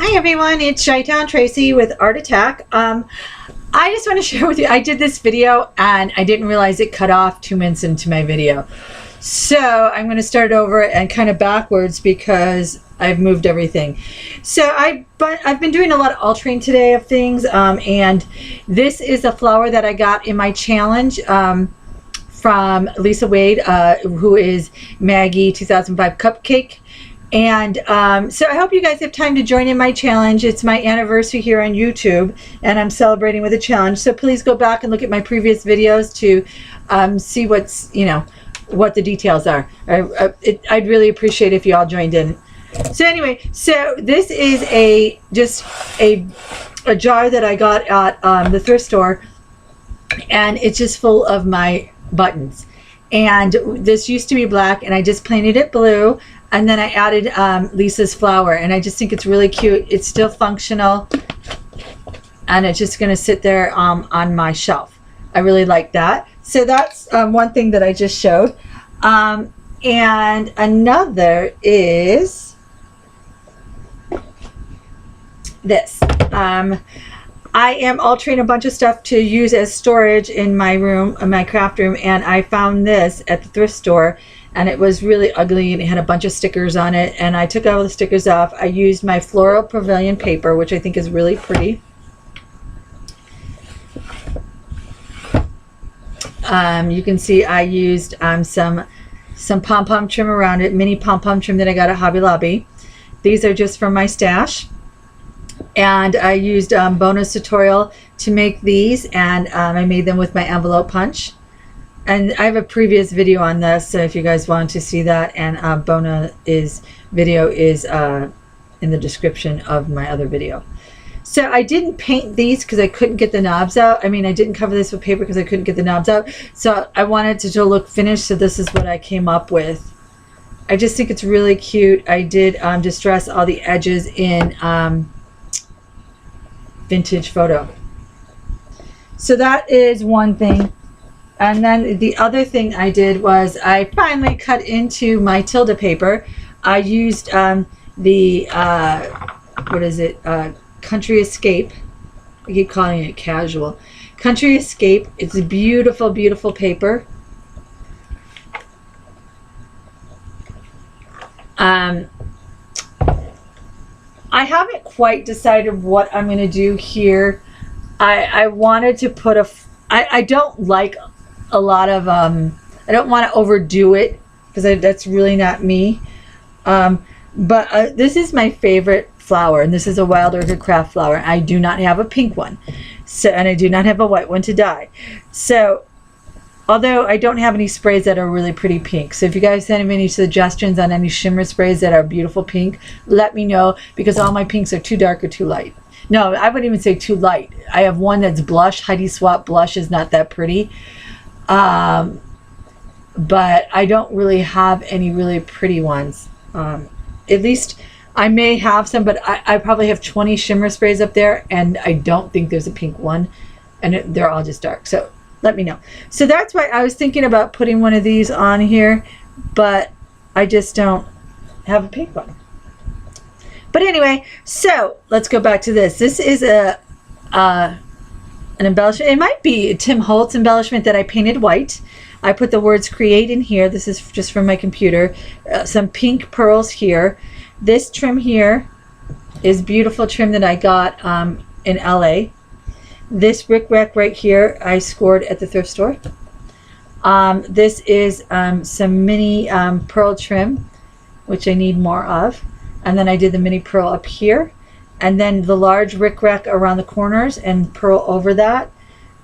Hi everyone, it's Chi-townTraci with Art Attack. I just want to share with you, I did this video and I didn't realize it cut off 2 minutes into my video. So I'm going to start over and kind of backwards because I've moved everything. So I've been doing a lot of altering today of things, and this is a flower that I got in my challenge from Lisa Wade, who is Maggie 2005 Cupcake. And so I hope you guys have time to join in my challenge. It's my anniversary here on YouTube, and I'm celebrating with a challenge. So please go back and look at my previous videos to see what's, what the details are. I'd really appreciate if you all joined in. So anyway, so this is just a jar that I got at the thrift store, and it's just full of my buttons. And this used to be black, and I just painted it blue. And then I added Lisa's flower, and I just think it's really cute. It's still functional, and it's just going to sit there on my shelf. I really like that. So that's one thing that I just showed. And another is this. I am altering a bunch of stuff to use as storage in my room, in my craft room, and I found this at the thrift store. And it was really ugly, and it had a bunch of stickers on it, and I took all the stickers off. I used my floral pavilion paper, which I think is really pretty. You can see I used some pom-pom trim around it, mini pom-pom trim that I got at Hobby Lobby. These are just from my stash. And I used bonus tutorial to make these, and I made them with my envelope punch. And I have a previous video on this, so if you guys want to see that, and Bona video is in the description of my other video. So I didn't paint these because I couldn't get the knobs out. I mean, I didn't cover this with paper because I couldn't get the knobs out. So I wanted to look finished, so this is what I came up with. I just think it's really cute. I did distress all the edges in vintage photo. So that is one thing. And then the other thing I did was I finally cut into my Tilda paper. I used Country Escape. I keep calling it casual. Country Escape. It's a beautiful, beautiful paper. I haven't quite decided what I'm going to do here. I wanted to put I don't like a lot of I don't want to overdo it because that's really not me, but this is my favorite flower, and this is a wild orchid craft flower. I do not have a pink one, and I do not have a white one to dye. So although I don't have any sprays that are really pretty pink, so if you guys send me any suggestions on any shimmer sprays that are beautiful pink, let me know, because all my pinks are too dark or too light. No, I wouldn't even say too light. I have one that's blush. Heidi Swap blush is not that pretty. But I don't really have any really pretty ones. At least I may have some, but I probably have 20 shimmer sprays up there, and I don't think there's a pink one, and they're all just dark. So let me know. So that's why I was thinking about putting one of these on here, but I just don't have a pink one. But anyway, so let's go back to this. This is an embellishment. It might be a Tim Holtz embellishment that I painted white. I put the words create in here. This is just from my computer. Some pink pearls here. This trim here is beautiful trim that I got in LA. This rickrack right here I scored at the thrift store. This is some mini pearl trim, which I need more of. And then I did the mini pearl up here, and then the large rickrack around the corners and pearl over that.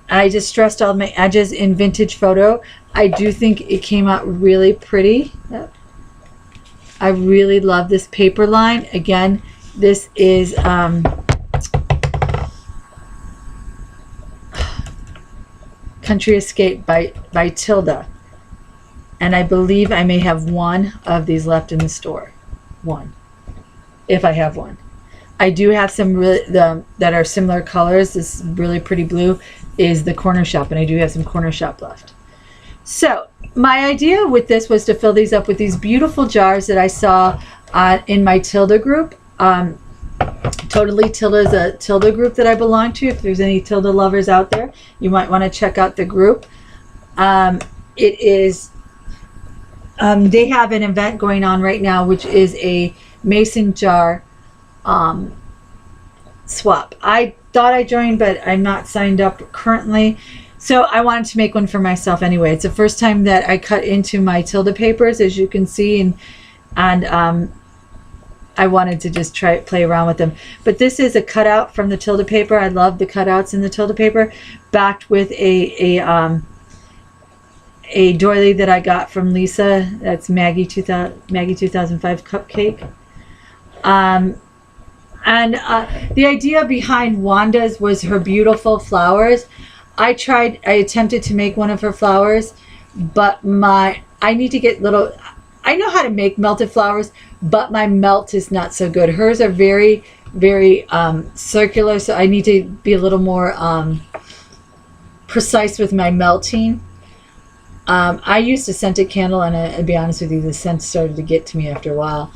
I just stressed all my edges in vintage photo. I do think it came out really pretty. Yep. I really love this paper line. Again, this is Country Escape by Tilda, and I believe I may have one of these left in the store. One. If I have one. I do have some really that are similar colors. This really pretty blue is the Corner Shop, and I do have some Corner Shop left. So my idea with this was to fill these up with these beautiful jars that I saw in my Tilda group. Totally Tilda is a Tilda group that I belong to. If there's any Tilda lovers out there, you might want to check out the group. It is, they have an event going on right now, which is a mason jar swap. I thought I joined, but I'm not signed up currently. So I wanted to make one for myself anyway. It's the first time that I cut into my Tilda papers, as you can see, and I wanted to just play around with them. But this is a cutout from the Tilda paper. I love the cutouts in the Tilda paper, backed with a doily that I got from Lisa. That's Maggie 2005 cupcake. The idea behind Wanda's was her beautiful flowers. I attempted to make one of her flowers, but I need to get little, I know how to make melted flowers, but my melt is not so good. Hers are very, very circular, so I need to be a little more precise with my melting. I used a scented candle, and I'll be honest with you, the scent started to get to me after a while,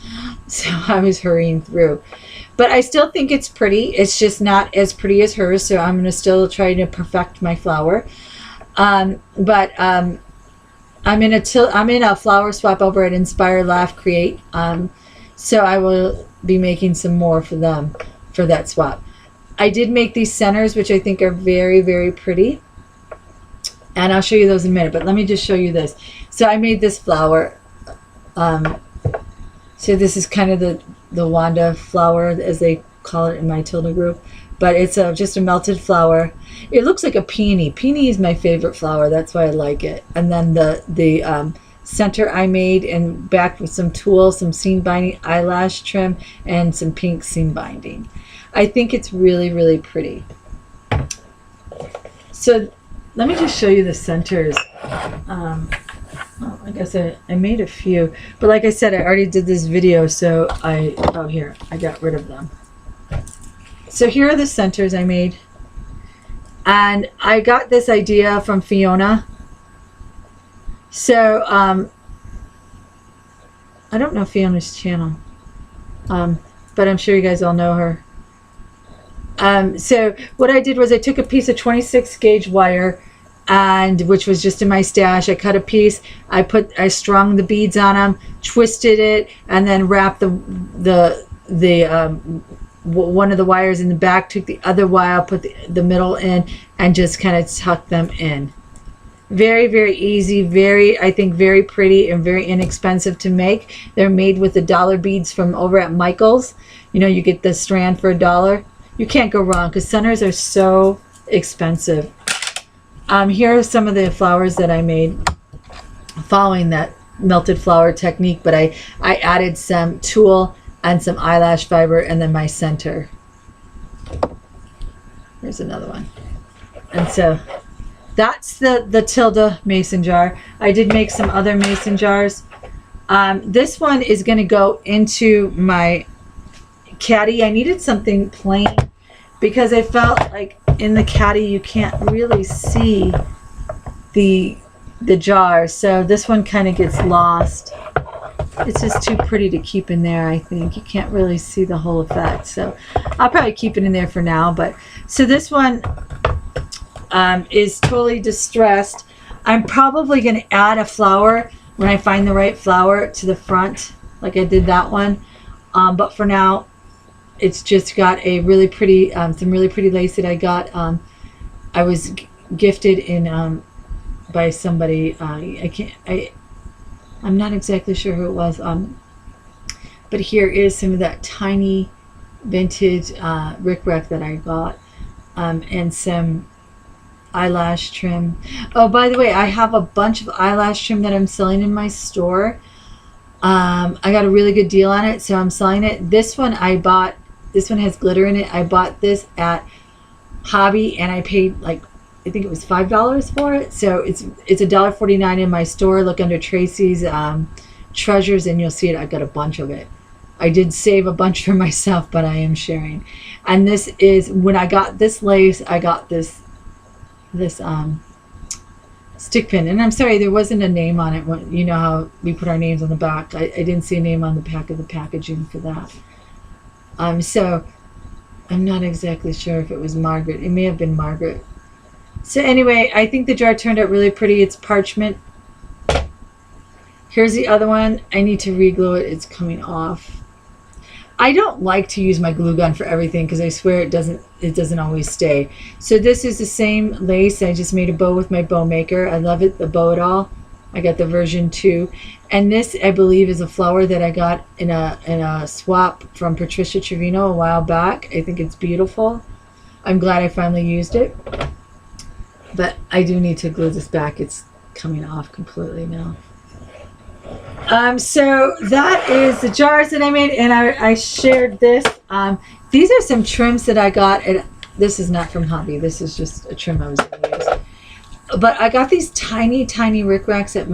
so I was hurrying through. But I still think it's pretty. It's just not as pretty as hers, so I'm going to still try to perfect my flower. I'm in a flower swap over at Inspire Laugh Create, so I will be making some more for them for that swap. I did make these centers, which I think are very, very pretty, and I'll show you those in a minute, but let me just show you this. So I made this flower. So this is kind of the Wanda flower, as they call it in my Tilda group, but it's just a melted flower. It looks like a peony. Peony is my favorite flower, that's why I like it. And then the center I made and backed with some tulle, some seam binding, eyelash trim, and some pink seam binding. I think it's really, really pretty. So let me just show you the centers. Well, I guess I made a few, but like I said, I already did this video, so here, I got rid of them. So here are the centers I made, and I got this idea from Fiona. So I don't know Fiona's channel, but I'm sure you guys all know her. So what I did was I took a piece of 26 gauge wire, and which was just in my stash. I cut a piece, I strung the beads on them, twisted it, and then wrapped one of the wires in the back, took the other wire, put the middle in, and just kind of tucked them in. Very, very easy, I think very pretty and very inexpensive to make. They're made with the dollar beads from over at Michael's. You know, you get the strand for $1. You can't go wrong, because centers are so expensive. Here are some of the flowers that I made following that melted flower technique, but I added some tulle and some eyelash fiber, and then my center. Here's another one. And so that's the Tilda mason jar. I did make some other mason jars. This one is going to go into my caddy. I needed something plain because I felt like in the caddy you can't really see the jar, so this one kind of gets lost. It's just too pretty to keep in there. I think you can't really see the whole effect, so I'll probably keep it in there for now. But so this one is totally distressed. I'm probably going to add a flower when I find the right flower to the front, like I did that one, but for now it's just got a really pretty, some really pretty lace that I got. I was gifted in by somebody. I'm not exactly sure who it was. But here is some of that tiny vintage rickrack that I got, and some eyelash trim. Oh, by the way, I have a bunch of eyelash trim that I'm selling in my store. I got a really good deal on it, so I'm selling it. This one I bought. This one has glitter in it. I bought this at Hobby, and I paid like, I think it was $5 for it. So it's $1.49 in my store. Look under Tracy's treasures, and you'll see it. I've got a bunch of it. I did save a bunch for myself, but I am sharing. And this is, when I got this lace, I got this stick pin. And I'm sorry, there wasn't a name on it. You know how we put our names on the back. I didn't see a name on the back of the packaging for that. So I'm not exactly sure if it was Margaret. It may have been Margaret. So anyway, I think the jar turned out really pretty. It's parchment. Here's the other one. I need to re-glue it. It's coming off. I don't like to use my glue gun for everything because I swear it doesn't always stay. So this is the same lace. I just made a bow with my bow maker. I love it, the bow it all. I got the version 2. And this, I believe, is a flower that I got in a swap from Patricia Trevino a while back. I think it's beautiful. I'm glad I finally used it. But I do need to glue this back. It's coming off completely now. So that is the jars that I made, and I shared this. These are some trims that I got, and this is not from Hobby. This is just a trim I was going to use. But I got these tiny, tiny rickracs at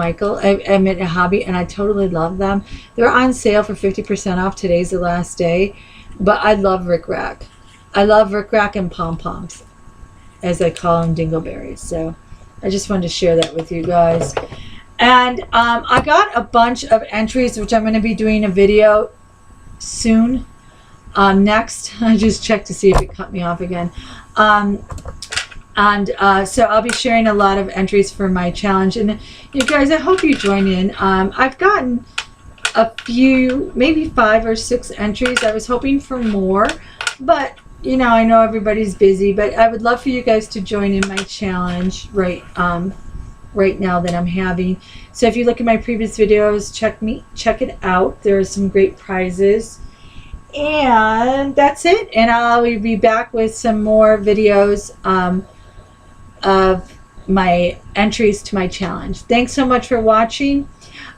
I meant at Hobby, and I totally love them. They're on sale for 50% off. Today's the last day. But I love rickrack. I love rickrack and pom-poms, as I call them, dingleberries. So I just wanted to share that with you guys. And I got a bunch of entries, which I'm going to be doing a video soon. Next, I just checked to see if it cut me off again. So I'll be sharing a lot of entries for my challenge. And you guys, I hope you join in. I've gotten a few, maybe 5 or 6 entries. I was hoping for more, but you know, I know everybody's busy. But I would love for you guys to join in my challenge right now that I'm having. So if you look at my previous videos, check it out. There are some great prizes. And that's it. And I'll be back with some more videos of my entries to my challenge. Thanks so much for watching.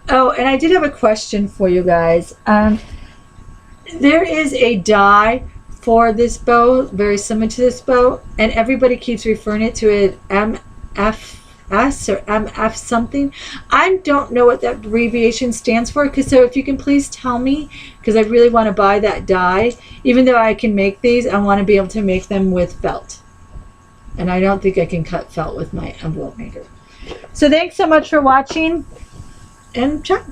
Oh, and I did have a question for you guys. There is a die for this bow, very similar to this bow, and everybody keeps referring it to it MFS or MF something. I don't know what that abbreviation stands for, so if you can please tell me, because I really want to buy that die. Even though I can make these, I want to be able to make them with felt, and I don't think I can cut felt with my envelope maker. So thanks so much for watching, and ciao.